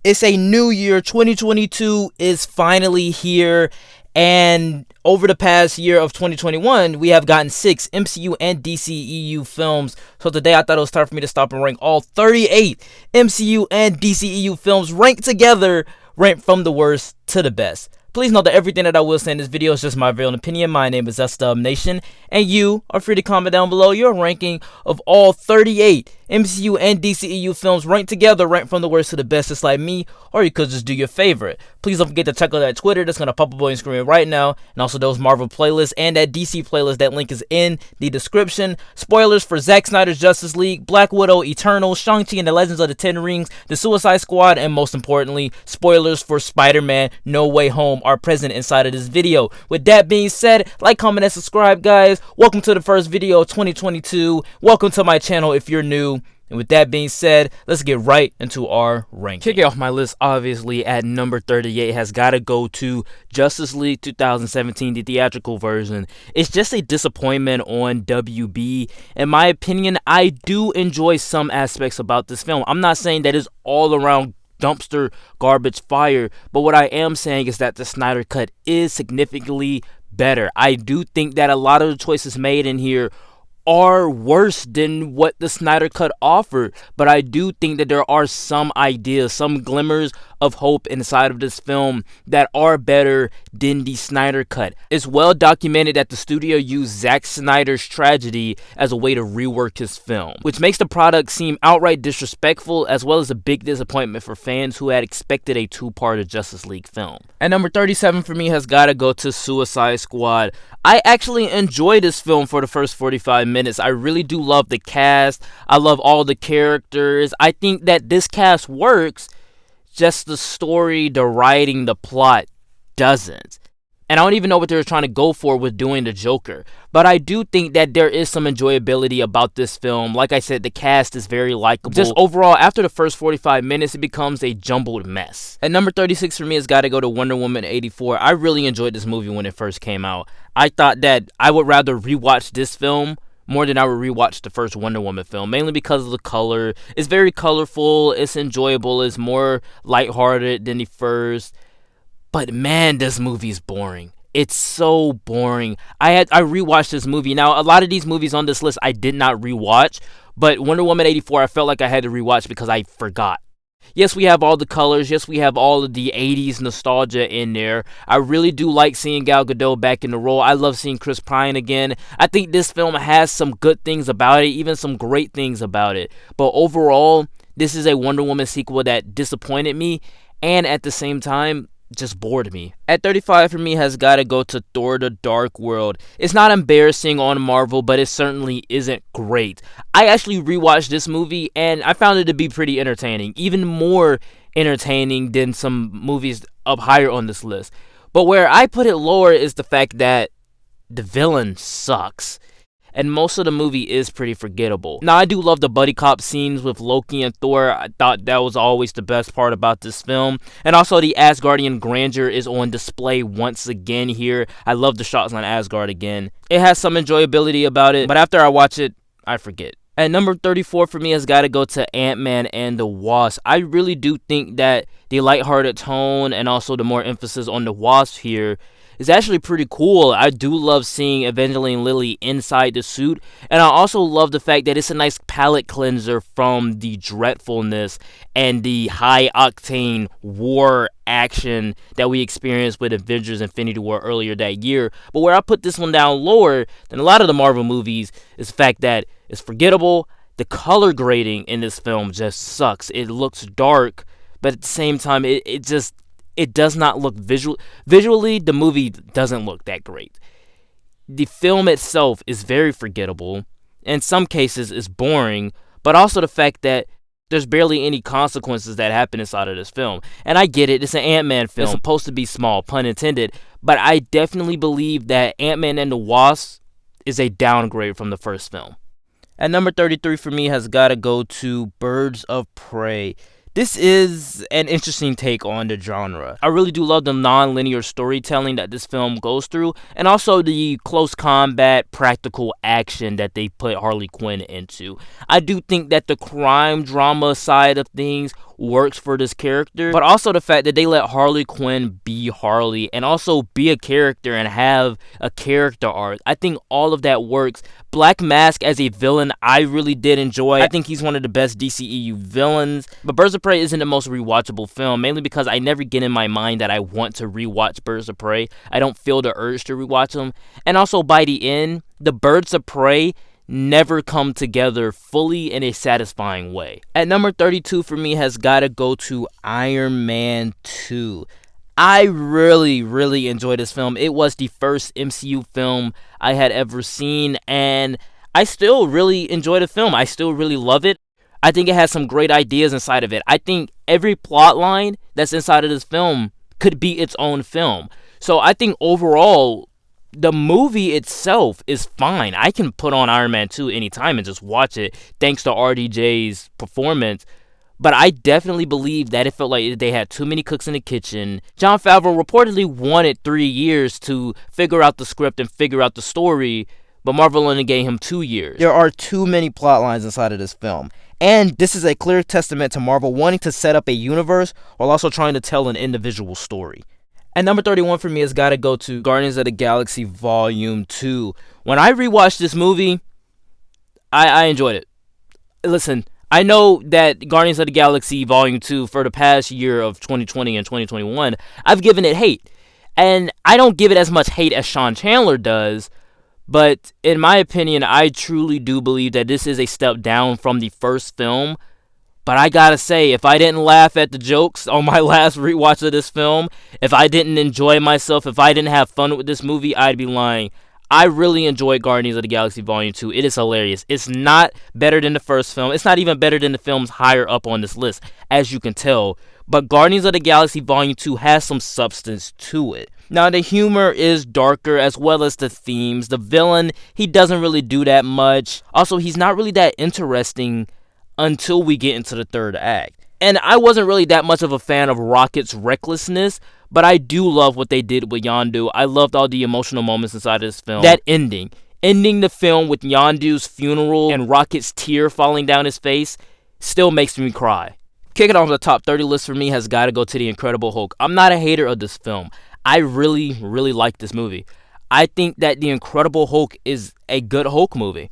It's a new year. 2022 is finally here. And over the past year of 2021, we have gotten 6 MCU and DCEU films. So today I thought it was time for me to stop and rank all 38 MCU and DCEU films ranked together, ranked from the worst to the best. Please note that everything that I will say in this video is just my very own opinion. My name is Nation, and you are free to comment down below your ranking of all 38 MCU and DCEU films ranked together, ranked from the worst to the best, just like me, or you could just do your favorite. Please don't forget to check out that Twitter that's going to pop up on your screen right now, and also those Marvel playlists and that DC playlist. That link is in the description. Spoilers for Zack Snyder's Justice League, Black Widow, Eternal, Shang-Chi and the Legends of the Ten Rings, The Suicide Squad, and most importantly, spoilers for Spider-Man No Way Home are present inside of this video. With that being said, like, comment, and subscribe, guys. Welcome to the first video of 2022. Welcome to my channel if you're new. And with that being said, let's get right into our ranking. Kicking off my list, obviously, at number 38 has got to go to Justice League 2017, the theatrical version. It's just a disappointment on WB. In my opinion, I do enjoy some aspects about this film. I'm not saying that it's all around dumpster garbage fire, but what I am saying is that the Snyder Cut is significantly better. I do think that a lot of the choices made in here are worse than what the Snyder Cut offered, but I do think that there are some ideas, some glimmers of hope inside of this film that are better than the Snyder Cut. It's well documented that the studio used Zack Snyder's tragedy as a way to rework his film, which makes the product seem outright disrespectful, as well as a big disappointment for fans who had expected a two-part Justice League film. And number 37 for me has got to go to Suicide Squad. I actually enjoyed this film for the first 45 minutes. I really do love the cast. I love all the characters. I think that this cast works, just the story, the writing, the plot doesn't. And I don't even know what they were trying to go for with doing the Joker. But I do think that there is some enjoyability about this film. Like I said, the cast is very likable. Just overall, after the first 45 minutes, it becomes a jumbled mess. And number 36 for me has got to go to Wonder Woman 84. I really enjoyed this movie when it first came out. I thought that I would rather rewatch this film more than I would rewatch the first Wonder Woman film, mainly because of the color. It's very colorful, it's enjoyable, it's more lighthearted than the first. But man, this movie's boring. It's so boring. I rewatched this movie. Now, a lot of these movies on this list I did not rewatch, but Wonder Woman 84 I felt like I had to rewatch because I forgot. Yes, we have all the colors. Yes, we have all of the 80s nostalgia in there. I really do like seeing Gal Gadot back in the role. I love seeing Chris Pine again. I think this film has some good things about it, even some great things about it. But overall, this is a Wonder Woman sequel that disappointed me and at the same time just bored me. At 35 for me has got to go to Thor: The Dark World. It's not embarrassing on Marvel, but it certainly isn't great. I actually rewatched this movie and I found it to be pretty entertaining, even more entertaining than some movies up higher on this list. But where I put it lower is the fact that the villain sucks, and most of the movie is pretty forgettable. Now, I do love the buddy cop scenes with Loki and Thor. I thought that was always the best part about this film. And also, the Asgardian grandeur is on display once again here. I love the shots on Asgard again. It has some enjoyability about it, but after I watch it, I forget. At number 34 for me has got to go to Ant-Man and the Wasp. I really do think that the lighthearted tone and also the more emphasis on the Wasp here is actually pretty cool. I do love seeing Evangeline Lilly inside the suit, and I also love the fact that it's a nice palate cleanser from the dreadfulness and the high-octane war action that we experienced with Avengers Infinity War earlier that year. But where I put this one down lower than a lot of the Marvel movies is the fact that it's forgettable. The color grading in this film just sucks. It looks dark, but at the same time, it does not look visually, the movie doesn't look that great. The film itself is very forgettable. In some cases, it's boring, but also the fact that there's barely any consequences that happen inside of this film. And I get it, it's an Ant-Man film. It's supposed to be small, pun intended, but I definitely believe that Ant-Man and the Wasp is a downgrade from the first film. At number 33 for me has got to go to Birds of Prey. This is an interesting take on the genre. I really do love the non-linear storytelling that this film goes through, and also the close combat, practical action that they put Harley Quinn into. I do think that the crime drama side of things works for this character, but also the fact that they let Harley Quinn be Harley and also be a character and have a character arc. I think all of that works. Black Mask as a villain, I really did enjoy. I think he's one of the best DCEU villains, but Birds of Prey isn't the most rewatchable film, mainly because I never get in my mind that I want to rewatch Birds of Prey. I don't feel the urge to rewatch them, and also by the end, the Birds of Prey never come together fully in a satisfying way. At number 32 for me has got to go to Iron Man 2. I really enjoyed this film. It was the first MCU film I had ever seen, and I still really enjoy the film. I still really love it. I think it has some great ideas inside of it. I think every plot line that's inside of this film could be its own film. So I think overall, the movie itself is fine. I can put on Iron Man 2 anytime and just watch it thanks to RDJ's performance. But I definitely believe that it felt like they had too many cooks in the kitchen. Jon Favreau reportedly wanted 3 years to figure out the script and figure out the story, but Marvel only gave him 2 years. There are too many plot lines inside of this film. And this is a clear testament to Marvel wanting to set up a universe while also trying to tell an individual story. And number 31 for me has got to go to Guardians of the Galaxy Volume 2. When I rewatched this movie, I enjoyed it. Listen, I know that Guardians of the Galaxy Volume 2 for the past year of 2020 and 2021, I've given it hate. And I don't give it as much hate as Sean Chandler does, but in my opinion, I truly do believe that this is a step down from the first film. But I gotta say, if I didn't laugh at the jokes on my last rewatch of this film, if I didn't enjoy myself, if I didn't have fun with this movie, I'd be lying. I really enjoyed Guardians of the Galaxy Volume 2. It is hilarious. It's not better than the first film. It's not even better than the films higher up on this list, as you can tell. But Guardians of the Galaxy Volume 2 has some substance to it. Now, the humor is darker as well as the themes. The villain, he doesn't really do that much. Also, he's not really that interesting until we get into the third act. And I wasn't really that much of a fan of Rocket's recklessness, but I do love what they did with Yondu. I loved all the emotional moments inside of this film. That ending the film with Yondu's funeral and Rocket's tear falling down his face still makes me cry. Kicking off the top 30 list for me has got to go to The Incredible Hulk. I'm not a hater of this film. I really like this movie. I think that The Incredible Hulk is a good Hulk movie.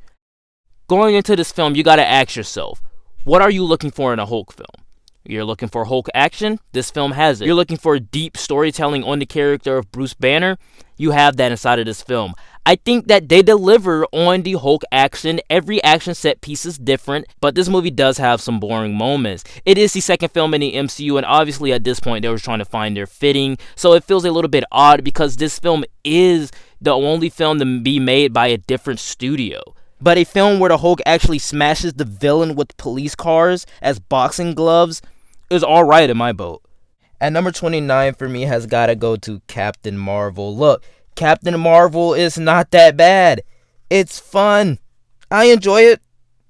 Going into this film, you got to ask yourself, what are you looking for in a Hulk film? You're looking for Hulk action? This film has it. You're looking for deep storytelling on the character of Bruce Banner? You have that inside of this film. I think that they deliver on the Hulk action. Every action set piece is different, but this movie does have some boring moments. It is the second film in the MCU, and obviously at this point they were trying to find their fitting, so it feels a little bit odd because this film is the only film to be made by a different studio. But a film where the Hulk actually smashes the villain with police cars as boxing gloves is alright in my boat. At number 29 for me has got to go to Captain Marvel. Look, Captain Marvel is not that bad. It's fun. I enjoy it.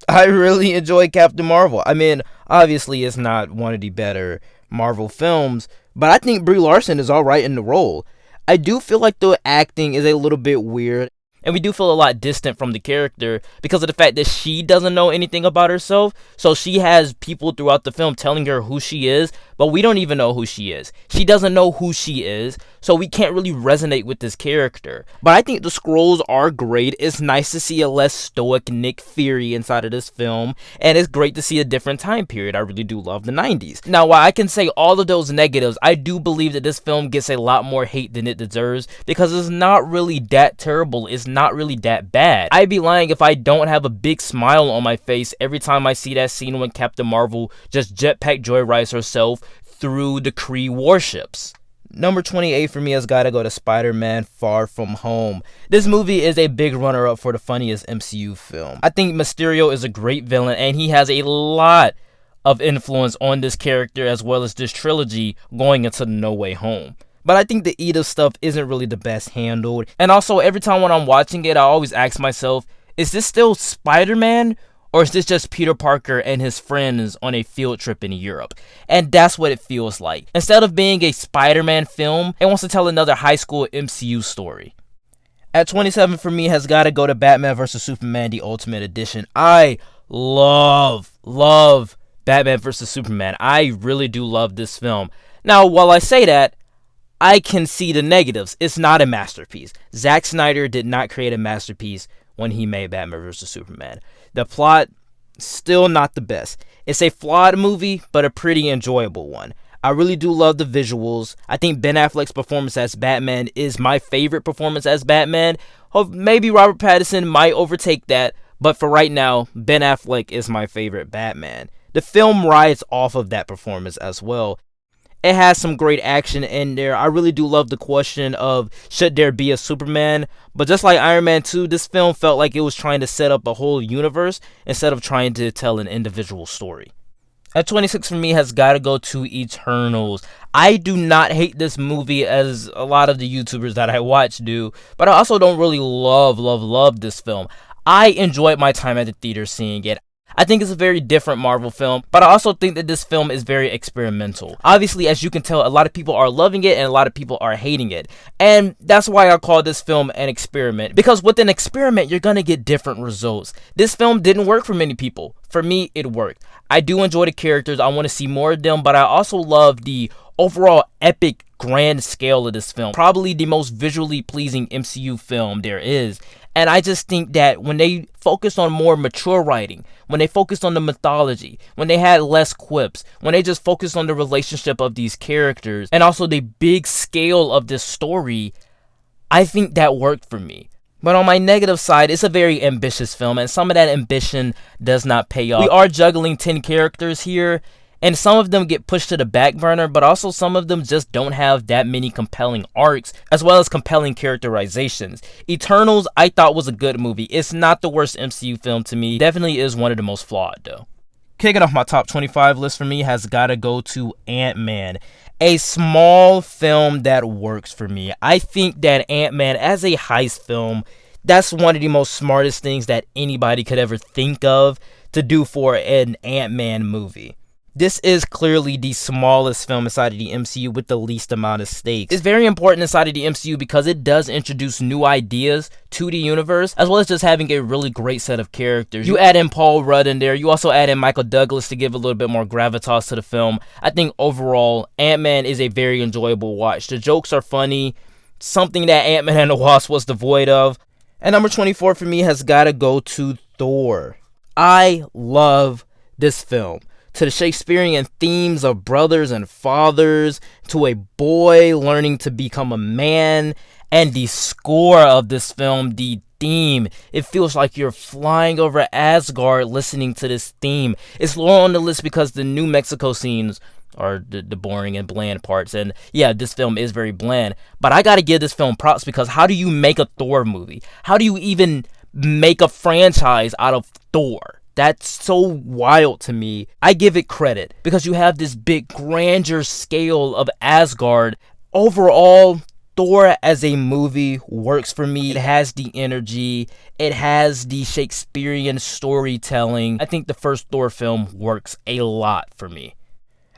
I really enjoy Captain Marvel. I mean, obviously it's not one of the better Marvel films, but I think Brie Larson is alright in the role. I do feel like the acting is a little bit weird. And we do feel a lot distant from the character because of the fact that she doesn't know anything about herself. So she has people throughout the film telling her who she is, but we don't even know who she is. She doesn't know who she is, so we can't really resonate with this character. But I think the Skrulls are great. It's nice to see a less stoic Nick Fury inside of this film, and it's great to see a different time period. I really do love the 90s. Now, while I can say all of those negatives, I do believe that this film gets a lot more hate than it deserves because it's not really that terrible. It's not really that bad. I'd be lying if I don't have a big smile on my face every time I see that scene when Captain Marvel just jetpack joyrides herself through the Kree warships. Number 28 for me has got to go to Spider-Man Far From Home. This movie is a big runner-up for the funniest MCU film. I think Mysterio is a great villain, and he has a lot of influence on this character as well as this trilogy going into No Way Home. But I think the Edith stuff isn't really the best handled. And also, every time when I'm watching it, I always ask myself, is this still Spider-Man? Or is this just Peter Parker and his friends on a field trip in Europe? And that's what it feels like. Instead of being a Spider-Man film, it wants to tell another high school MCU story. At 27 for me has got to go to Batman vs. Superman, the Ultimate Edition. I love Batman vs. Superman. I really do love this film. Now, while I say that, I can see the negatives. It's not a masterpiece. Zack Snyder did not create a masterpiece when he made Batman vs. Superman. The plot, still not the best. It's a flawed movie, but a pretty enjoyable one. I really do love the visuals. I think Ben Affleck's performance as Batman is my favorite performance as Batman. Maybe Robert Pattinson might overtake that, but for right now, Ben Affleck is my favorite Batman. The film rides off of that performance as well. It has some great action in there. I really do love the question of should there be a Superman? But just like Iron Man 2, this film felt like it was trying to set up a whole universe instead of trying to tell an individual story. At 26 for me has got to go to Eternals. I do not hate this movie as a lot of the YouTubers that I watch do, but I also don't really love this film. I enjoyed my time at the theater seeing it. I think it's a very different Marvel film, but I also think that this film is very experimental. Obviously, as you can tell, a lot of people are loving it and a lot of people are hating it. And that's why I call this film an experiment. Because with an experiment, you're going to get different results. This film didn't work for many people. For me, it worked. I do enjoy the characters. I want to see more of them, but I also love the overall epic grand scale of this film. Probably the most visually pleasing MCU film there is. And I just think that when they focused on more mature writing, when they focused on the mythology, when they had less quips, when they just focused on the relationship of these characters, and also the big scale of this story, I think that worked for me. But on my negative side, it's a very ambitious film, and some of that ambition does not pay off. We are juggling 10 characters here, and some of them get pushed to the back burner, but also some of them just don't have that many compelling arcs, as well as compelling characterizations. Eternals, I thought was a good movie. It's not the worst MCU film to me. Definitely is one of the most flawed, though. Kicking off my top 25 list for me has got to go to Ant-Man. A small film that works for me. I think that Ant-Man, as a heist film, that's one of the most smartest things that anybody could ever think of to do for an Ant-Man movie. This is clearly the smallest film inside of the MCU with the least amount of stakes. It's very important inside of the MCU because it does introduce new ideas to the universe, as well as just having a really great set of characters. You add in Paul Rudd in there. You also add in Michael Douglas to give a little bit more gravitas to the film. I think overall, Ant-Man is a very enjoyable watch. The jokes are funny, something that Ant-Man and the Wasp was devoid of. And number 24 for me has got to go to Thor. I love this film. To the Shakespearean themes of brothers and fathers, to a boy learning to become a man, and the score of this film, the theme, it feels like you're flying over Asgard listening to this theme. It's lower on the list because the New Mexico scenes are the boring and bland parts, and yeah, this film is very bland, but I gotta give this film props because how do you make a Thor movie? How do you even make a franchise out of Thor? That's so wild to me. I give it credit because you have this big grandeur scale of Asgard. Overall, Thor as a movie works for me. It has the energy. It has the Shakespearean storytelling. I think the first Thor film works a lot for me.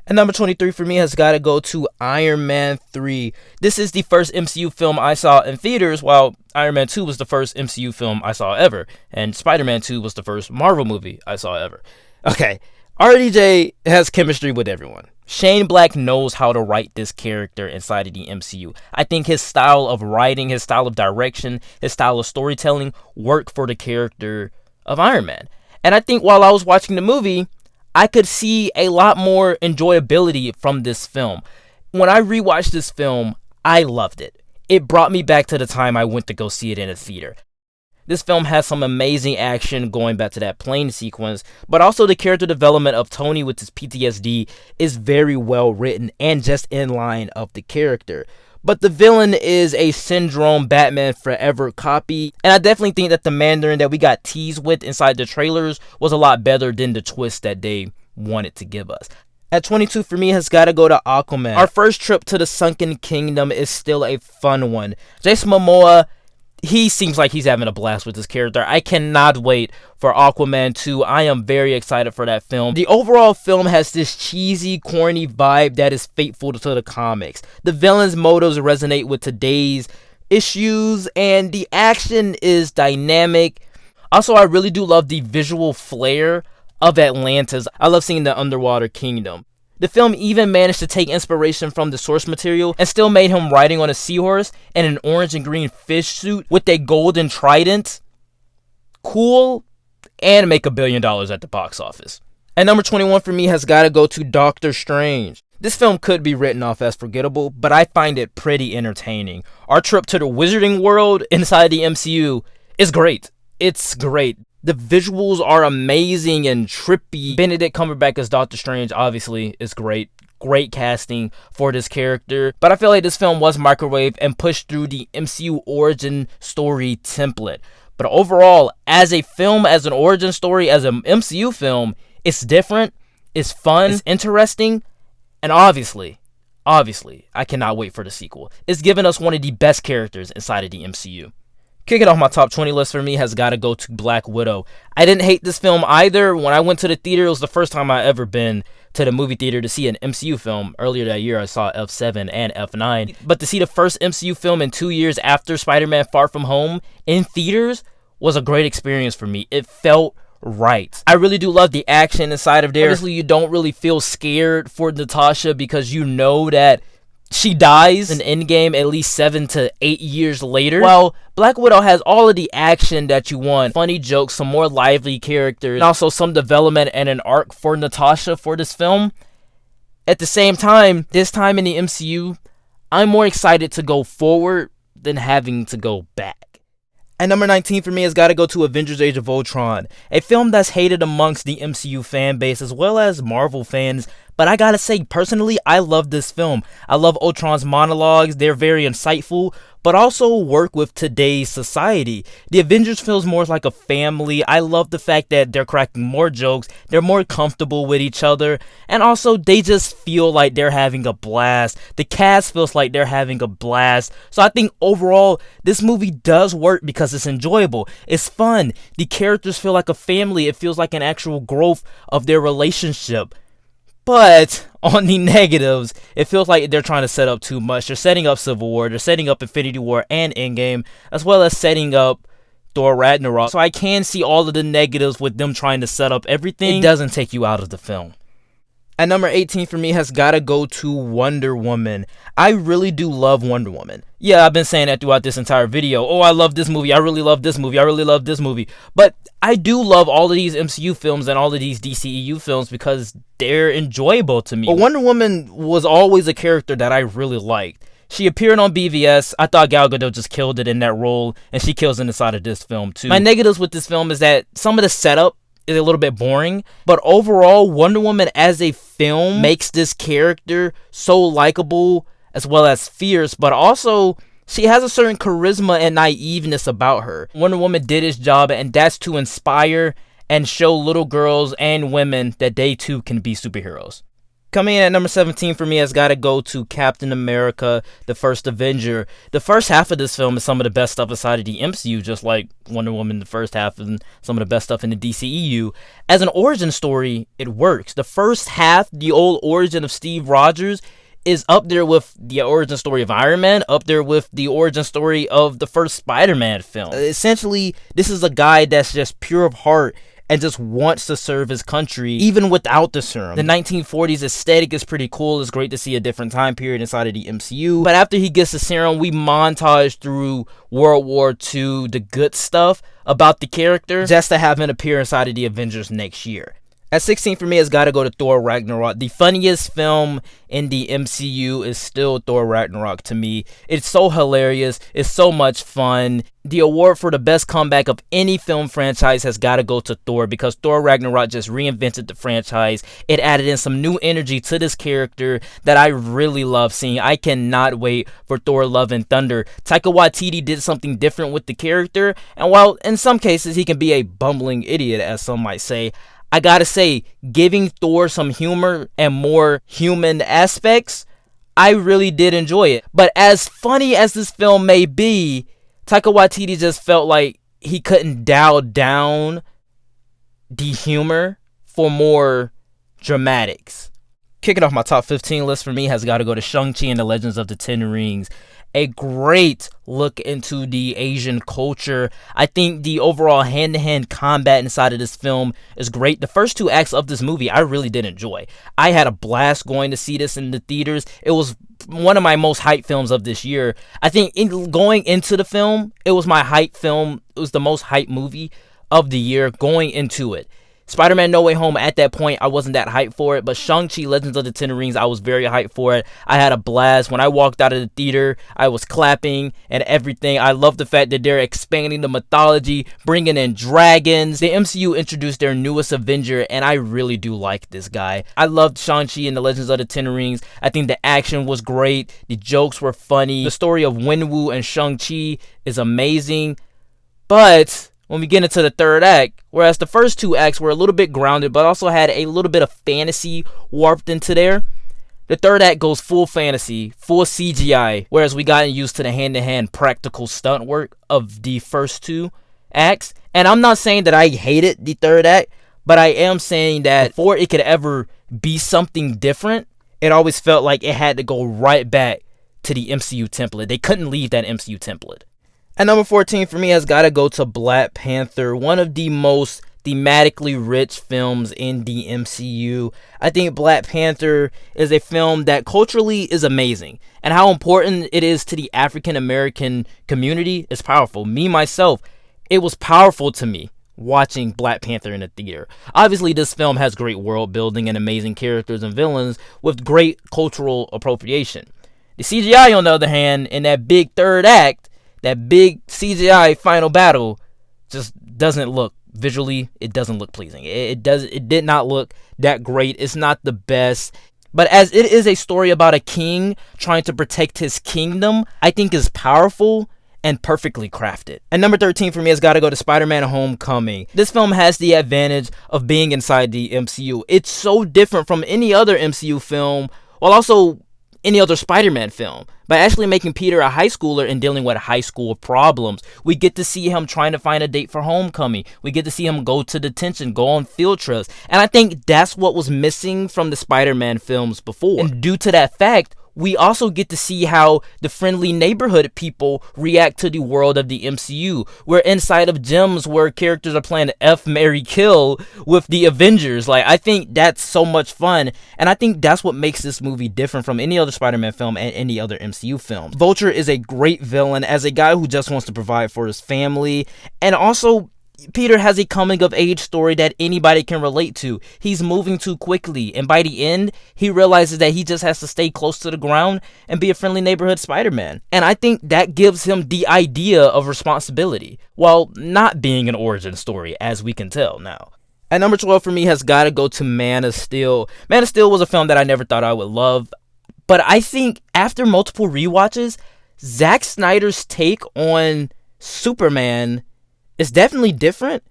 And number 23 for me has got to go to Iron Man 3. This is the first MCU film I saw in theaters, while Iron Man 2 was the first MCU film I saw ever, and Spider-Man 2 was the first Marvel movie I saw ever. Okay, RDJ has chemistry with everyone. Shane Black knows how to write this character inside of the MCU. I think his style of writing, his style of direction, his style of storytelling work for the character of Iron Man. And I think while I was watching the movie, I could see a lot more enjoyability from this film. When I rewatched this film, I loved it. It brought me back to the time I went to go see it in a theater. This film has some amazing action going back to that plane sequence, but also the character development of Tony with his PTSD is very well written and just in line of the character. But the villain is a Syndrome Batman Forever copy, and I definitely think that the Mandarin that we got teased with inside the trailers was a lot better than the twist that they wanted to give us. At 22 for me has got to go to Aquaman. Our first trip to the Sunken Kingdom is still a fun one. Jason Momoa, he seems like he's having a blast with this character. I cannot wait for Aquaman 2. I am very excited for that film. The overall film has this cheesy, corny vibe that is faithful to the comics. The villain's motives resonate with today's issues, and the action is dynamic. Also, I really do love the visual flair of Atlantis. I love seeing the underwater kingdom. The film even managed to take inspiration from the source material and still made him riding on a seahorse in an orange and green fish suit with a golden trident. Cool, and make $1 billion at the box office. And number 21 for me has got to go to Doctor Strange. This film could be written off as forgettable, but I find it pretty entertaining. Our trip to the wizarding world inside the MCU is great. It's great. The visuals are amazing and trippy. Benedict Cumberbatch as Doctor Strange obviously is great. Great casting for this character. But I feel like this film was microwaved and pushed through the MCU origin story template. But overall, as a film, as an origin story, as an MCU film, it's different, it's fun, it's interesting, and obviously, I cannot wait for the sequel. It's given us one of the best characters inside of the MCU. Kicking off my top 20 list for me has got to go to Black Widow. I didn't hate this film either. When I went to the theater, it was the first time I ever been to the movie theater to see an MCU film. Earlier that year, I saw F7 and F9. But to see the first MCU film in 2 years after Spider-Man Far From Home in theaters was a great experience for me. It felt right. I really do love the action inside of there. Obviously, you don't really feel scared for Natasha because you know that she dies in Endgame at least 7 to 8 years later. While Black Widow has all of the action that you want, funny jokes, some more lively characters, and also some development and an arc for Natasha for this film. At the same time, this time in the MCU, I'm more excited to go forward than having to go back. And number 19 for me has got to go to Avengers Age of Ultron, a film that's hated amongst the MCU fan base as well as Marvel fans. But I gotta say, personally, I love this film. I love Ultron's monologues. They're very insightful, but also work with today's society. The Avengers feels more like a family. I love the fact that they're cracking more jokes. They're more comfortable with each other. And also, they just feel like they're having a blast. The cast feels like they're having a blast. So I think overall, this movie does work because it's enjoyable. It's fun. The characters feel like a family. It feels like an actual growth of their relationship. But on the negatives, it feels like they're trying to set up too much. They're setting up Civil War, they're setting up Infinity War and Endgame, as well as setting up Thor Ragnarok. So I can see all of the negatives with them trying to set up everything. It doesn't take you out of the film. And number 18 for me has got to go to Wonder Woman. I really do love Wonder Woman. Yeah, I've been saying that throughout this entire video. Oh, I love this movie. I really love this movie. I really love this movie. But I do love all of these MCU films and all of these DCEU films because they're enjoyable to me. But Wonder Woman was always a character that I really liked. She appeared on BVS. I thought Gal Gadot just killed it in that role, and she kills it inside of this film too. My negatives with this film is that some of the setup is a little bit boring, but overall, Wonder Woman as a film makes this character so likable as well as fierce, but also she has a certain charisma and naiveness about her. Wonder Woman did its job, and that's to inspire and show little girls and women that they too can be superheroes. Coming in at number 17 for me has got to go to Captain America, the First Avenger. The first half of this film is some of the best stuff inside of the MCU, just like Wonder Woman, the first half, and some of the best stuff in the DCEU. As an origin story, it works. The first half, the old origin of Steve Rogers, is up there with the origin story of Iron Man, up there with the origin story of the first Spider-Man film. Essentially, this is a guy that's just pure of heart and just wants to serve his country, even without the serum. The 1940s aesthetic is pretty cool. It's great to see a different time period inside of the MCU. But after he gets the serum, we montage through World War II, the good stuff about the character, just to have him appear inside of the Avengers next year. At 16 for me has got to go to Thor Ragnarok. The funniest film in the MCU is still Thor Ragnarok to me. It's so hilarious. It's so much fun. The award for the best comeback of any film franchise has got to go to Thor because Thor Ragnarok just reinvented the franchise. It added in some new energy to this character that I really love seeing. I cannot wait for Thor Love and Thunder. Taika Waititi did something different with the character, and while in some cases he can be a bumbling idiot, as some might say, I gotta say, giving Thor some humor and more human aspects, I really did enjoy it. But as funny as this film may be, Taika Waititi just felt like he couldn't dial down the humor for more dramatics. Kicking off my top 15 list for me has got to go to Shang-Chi and the Legends of the Ten Rings. a great look into the Asian culture. I think the overall hand-to-hand combat inside of this film is great. The first 2 acts of this movie I really did enjoy. I had a blast going to see this in the theaters. It was one of my most hyped films of this year. I think going into the film, it was my hype film. It was the most hyped movie of the year going into it. Spider-Man No Way Home, at that point, I wasn't that hyped for it, but Shang-Chi Legends of the Ten Rings, I was very hyped for it. I had a blast. When I walked out of the theater, I was clapping and everything. I love the fact that they're expanding the mythology, bringing in dragons. The MCU introduced their newest Avenger, and I really do like this guy. I loved Shang-Chi and the Legends of the Ten Rings. I think the action was great. The jokes were funny. The story of Wenwu and Shang-Chi is amazing, but when we get into the third act, whereas the first 2 acts were a little bit grounded but also had a little bit of fantasy warped into there, the third act goes full fantasy, full CGI, whereas we gotten used to the hand-to-hand practical stunt work of the first 2 acts. And I'm not saying that I hated the third act, but I am saying that before it could ever be something different, it always felt like it had to go right back to the MCU template. They couldn't leave that MCU template. And number 14 for me has got to go to Black Panther, one of the most thematically rich films in the MCU. I think Black Panther is a film that culturally is amazing, and how important it is to the African American community is powerful. Me, myself, it was powerful to me watching Black Panther in the theater. Obviously, this film has great world building and amazing characters and villains with great cultural appropriation. The CGI, on the other hand, in that big third act, that big CGI final battle, just doesn't look visually. It doesn't look pleasing. It did not look that great. It's not the best. But as it is a story about a king trying to protect his kingdom, I think is powerful and perfectly crafted. And number 13 for me has got to go to Spider-Man Homecoming. This film has the advantage of being inside the MCU. It's so different from any other MCU film, while also any other Spider-Man film, by actually making Peter a high schooler and dealing with high school problems. We get to see him trying to find a date for homecoming. We get to see him go to detention, go on field trips. And I think that's what was missing from the Spider-Man films before. And due to that fact, we also get to see how the friendly neighborhood people react to the world of the MCU. We're inside of gyms where characters are playing F, Marry, Kill with the Avengers. Like, I think that's so much fun, and I think that's what makes this movie different from any other Spider-Man film and any other MCU film. Vulture is a great villain as a guy who just wants to provide for his family, and also Peter has a coming-of-age story that anybody can relate to. He's moving too quickly, and by the end, he realizes that he just has to stay close to the ground and be a friendly neighborhood Spider-Man. And I think that gives him the idea of responsibility, while not being an origin story, as we can tell now. At number 12 for me has got to go to Man of Steel. Man of Steel was a film that I never thought I would love, but I think after multiple rewatches, Zack Snyder's take on Superman is definitely different,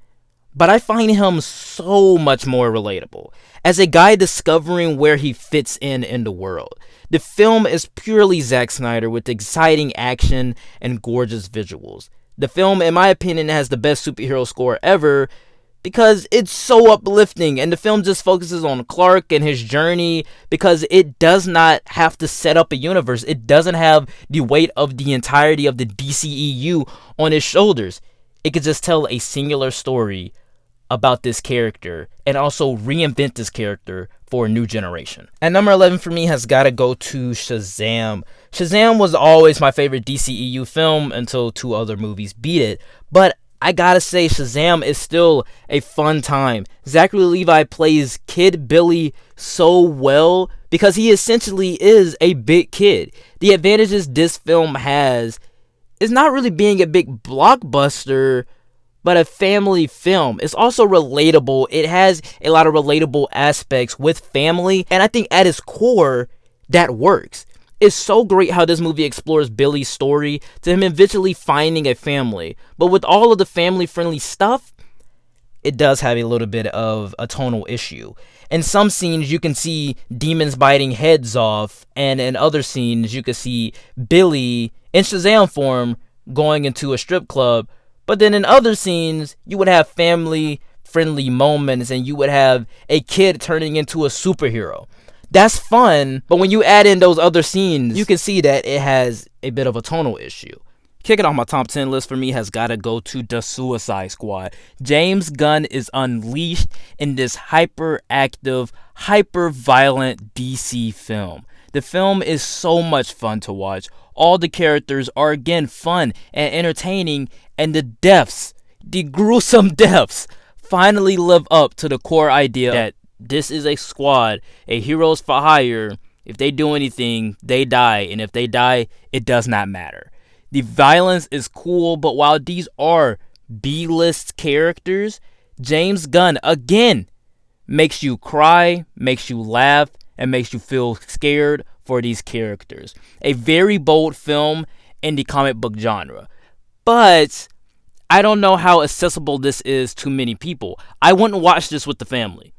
but I find him so much more relatable as a guy discovering where he fits in the world. The film is purely Zack Snyder with exciting action and gorgeous visuals. The film, in my opinion, has the best superhero score ever because it's so uplifting, and the film just focuses on Clark and his journey because it does not have to set up a universe. It doesn't have the weight of the entirety of the DCEU on his shoulders. It could just tell a singular story about this character and also reinvent this character for a new generation. And number 11 for me has got to go to Shazam. Shazam was always my favorite DCEU film until 2 other movies beat it. But I gotta say, Shazam is still a fun time. Zachary Levi plays Kid Billy so well because he essentially is a big kid. The advantages this film has is not really being a big blockbuster, but a family film. It's also relatable. It has a lot of relatable aspects with family, and I think at its core, that works. It's so great how this movie explores Billy's story to him eventually finding a family. But with all of the family-friendly stuff, it does have a little bit of a tonal issue. In some scenes, you can see demons biting heads off, and in other scenes, you can see Billy in Shazam form going into a strip club. But then in other scenes, you would have family-friendly moments, and you would have a kid turning into a superhero. That's fun, but when you add in those other scenes, you can see that it has a bit of a tonal issue. Kicking off my top 10 list for me has got to go to The Suicide Squad. James Gunn is unleashed in this hyperactive, hyper-violent DC film. The film is so much fun to watch. All the characters are again fun and entertaining, and the deaths, the gruesome deaths, finally live up to the core idea that this is a squad, a heroes for hire. If they do anything, they die, and if they die, it does not matter. The violence is cool, but while these are B-list characters, James Gunn, again, makes you cry, makes you laugh, and makes you feel scared for these characters. A very bold film in the comic book genre. But I don't know how accessible this is to many people. I wouldn't watch this with the family.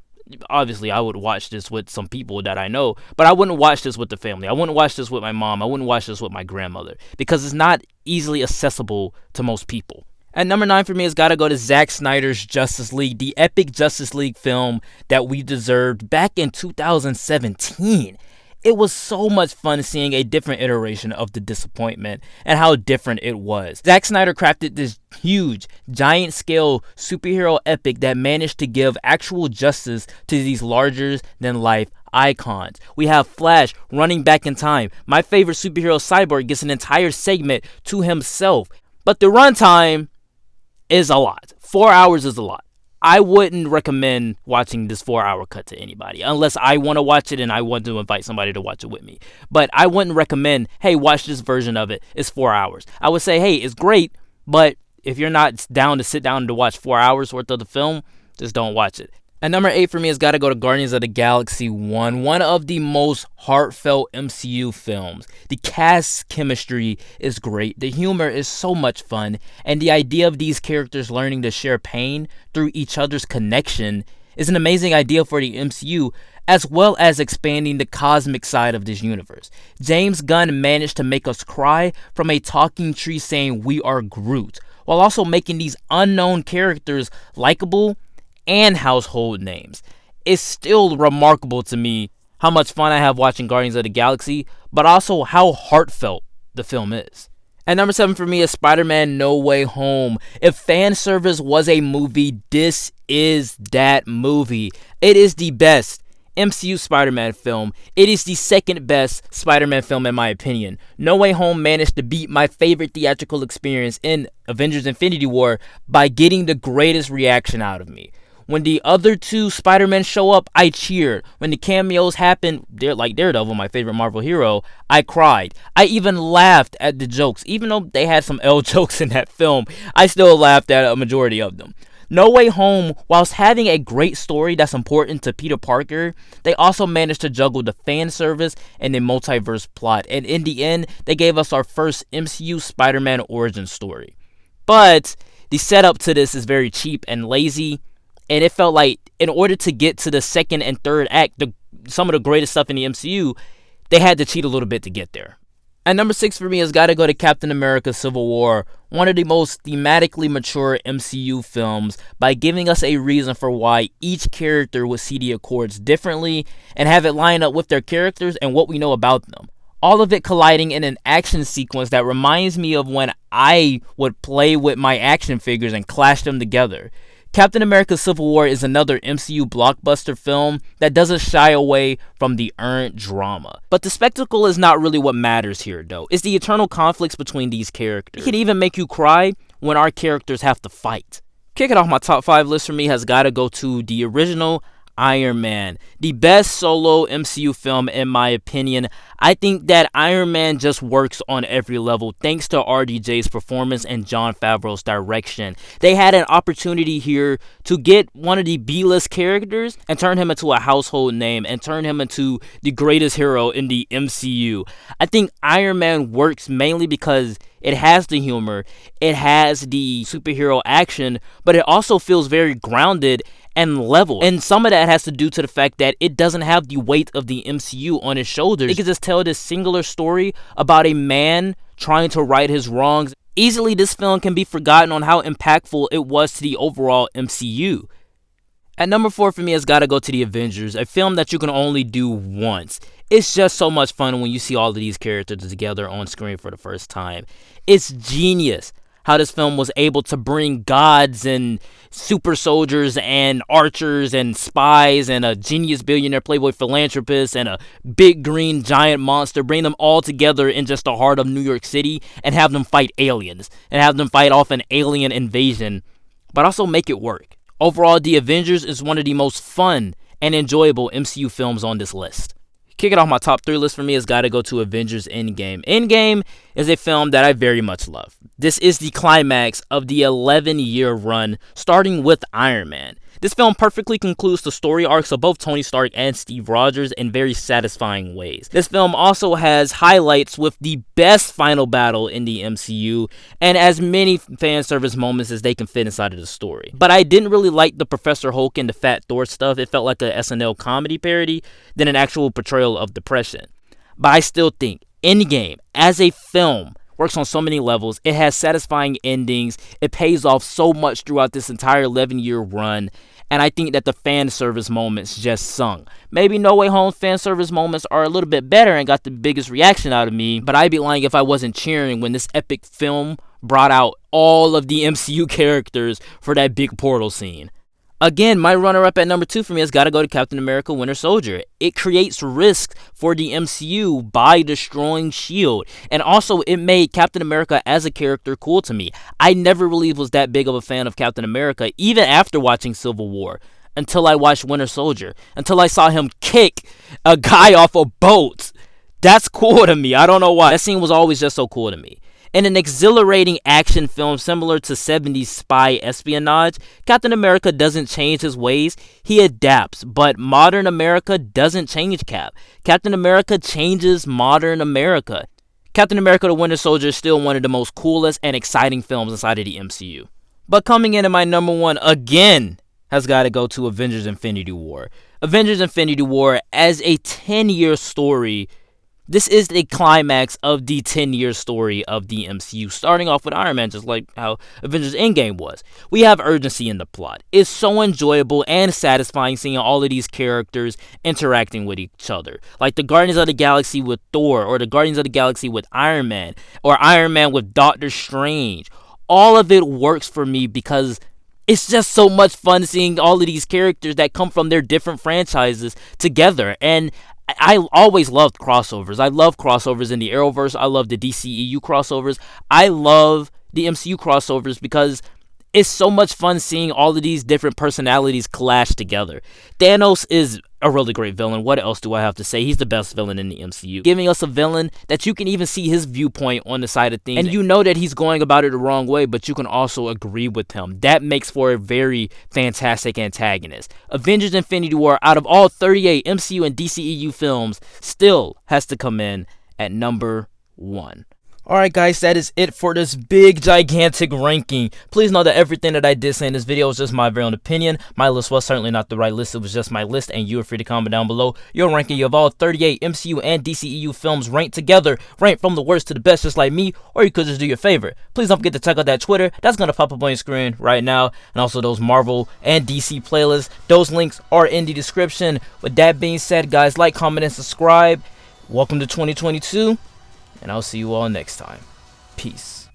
Obviously, I would watch this with some people that I know, but I wouldn't watch this with the family. I wouldn't watch this with my mom. I wouldn't watch this with my grandmother because it's not easily accessible to most people. At number 9 for me has got to go to Zack Snyder's Justice League, the epic Justice League film that we deserved back in 2017. It was so much fun seeing a different iteration of the disappointment and how different it was. Zack Snyder crafted this huge, giant-scale superhero epic that managed to give actual justice to these larger-than-life icons. We have Flash running back in time. My favorite superhero, Cyborg, gets an entire segment to himself. But the runtime is a lot. 4 hours is a lot. I wouldn't recommend watching this 4-hour cut to anybody unless I want to watch it and I want to invite somebody to watch it with me. But I wouldn't recommend, hey, watch this version of it. It's 4 hours. I would say, hey, it's great, but if you're not down to sit down to watch 4 hours worth of the film, just don't watch it. At number 8 for me has got to go to Guardians of the Galaxy 1, one of the most heartfelt MCU films. The cast chemistry is great, the humor is so much fun, and the idea of these characters learning to share pain through each other's connection is an amazing idea for the MCU, as well as expanding the cosmic side of this universe. James Gunn managed to make us cry from a talking tree saying we are Groot, while also making these unknown characters likable and household names. It's still remarkable to me how much fun I have watching Guardians of the Galaxy, but also how heartfelt the film is. At number 7 for me is Spider-Man No Way Home. If fan service was a movie, this is that movie. It is the best MCU Spider-Man film. It is the second best Spider-Man film in my opinion. No Way Home managed to beat my favorite theatrical experience in Avengers Infinity War by getting the greatest reaction out of me. When the other two Spider-Men show up, I cheered. When the cameos happen, like Daredevil, my favorite Marvel hero, I cried. I even laughed at the jokes. Even though they had some L jokes in that film, I still laughed at a majority of them. No Way Home, whilst having a great story that's important to Peter Parker, they also managed to juggle the fan service and the multiverse plot. And in the end, they gave us our first MCU Spider-Man origin story. But the setup to this is very cheap and lazy. And it felt like in order to get to the second and third act, some of the greatest stuff in the MCU, they had to cheat a little bit to get there. At number 6 for me has got to go to Captain America Civil War, one of the most thematically mature MCU films, by giving us a reason for why each character would see the Accords differently and have it line up with their characters and what we know about them. All of it colliding in an action sequence that reminds me of when I would play with my action figures and clash them together. Captain America Civil War is another MCU blockbuster film that doesn't shy away from the earned drama. But the spectacle is not really what matters here, though. It's the eternal conflicts between these characters. It can even make you cry when our characters have to fight. Kicking off my top 5 list for me has got to go to the original Iron Man, the best solo MCU film in my opinion. I think that Iron Man just works on every level thanks to RDJ's performance and Jon Favreau's direction. They had an opportunity here to get one of the B-list characters and turn him into a household name and turn him into the greatest hero in the MCU. I think Iron Man works mainly because it has the humor, it has the superhero action, but it also feels very grounded and level. And some of that has to do to the fact that it doesn't have the weight of the MCU on its shoulders. It can just tell this singular story about a man trying to right his wrongs. Easily, this film can be forgotten on how impactful it was to the overall MCU. At number 4 for me has got to go to the Avengers, a film that you can only do once. It's just so much fun when you see all of these characters together on screen for the first time. It's genius how this film was able to bring gods and super soldiers and archers and spies and a genius billionaire playboy philanthropist and a big green giant monster, bring them all together in just the heart of New York City and have them fight aliens and have them fight off an alien invasion, but also make it work. Overall, The Avengers is one of the most fun and enjoyable MCU films on this list. Kicking off my top 3 list for me has got to go to Avengers Endgame. Endgame is a film that I very much love. This is the climax of the 11-year run, starting with Iron Man. This film perfectly concludes the story arcs of both Tony Stark and Steve Rogers in very satisfying ways. This film also has highlights with the best final battle in the MCU and as many fan service moments as they can fit inside of the story. But I didn't really like the Professor Hulk and the Fat Thor stuff. It felt like a SNL comedy parody than an actual portrayal of depression. But I still think Endgame, as a film, works on so many levels. It has satisfying endings. It pays off so much throughout this entire 11-year run. And I think that the fan service moments just sung. Maybe No Way Home's fan service moments are a little bit better and got the biggest reaction out of me, but I'd be lying if I wasn't cheering when this epic film brought out all of the MCU characters for that big portal scene. Again, my runner-up at number 2 for me has got to go to Captain America Winter Soldier. It creates risk for the MCU by destroying S.H.I.E.L.D. And also, it made Captain America as a character cool to me. I never really was that big of a fan of Captain America, even after watching Civil War, until I watched Winter Soldier, until I saw him kick a guy off a boat. That's cool to me. I don't know why. That scene was always just so cool to me. In an exhilarating action film similar to 70s spy espionage, Captain America doesn't change his ways, he adapts, but modern America doesn't change Cap. Captain America changes modern America. Captain America the Winter Soldier is still one of the most coolest and exciting films inside of the MCU. But coming in at my number 1 again has got to go to Avengers Infinity War. Avengers Infinity War, as a 10-year story, this is the climax of the 10-year story of the MCU, starting off with Iron Man, just like how Avengers Endgame was. We have urgency in the plot. It's so enjoyable and satisfying seeing all of these characters interacting with each other. Like the Guardians of the Galaxy with Thor, or the Guardians of the Galaxy with Iron Man, or Iron Man with Doctor Strange. All of it works for me because it's just so much fun seeing all of these characters that come from their different franchises together. And I always loved crossovers. I love crossovers in the Arrowverse. I love the DCEU crossovers. I love the MCU crossovers because it's so much fun seeing all of these different personalities clash together. Thanos is a really great villain. What else do I have to say? He's the best villain in the MCU. Giving us a villain that you can even see his viewpoint on the side of things. And you know that he's going about it the wrong way, but you can also agree with him. That makes for a very fantastic antagonist. Avengers Infinity War, out of all 38 MCU and DCEU films, still has to come in at number 1. Alright guys, that is it for this big gigantic ranking. Please know that everything that I did say in this video is just my very own opinion. My list was certainly not the right list, it was just my list, and you are free to comment down below your ranking of all 38 MCU and DCEU films ranked together, ranked from the worst to the best just like me, or you could just do your favorite. Please don't forget to check out that Twitter, that's going to pop up on your screen right now, and also those Marvel and DC playlists. Those links are in the description. With that being said, guys, like, comment, and subscribe. Welcome to 2022. And I'll see you all next time. Peace.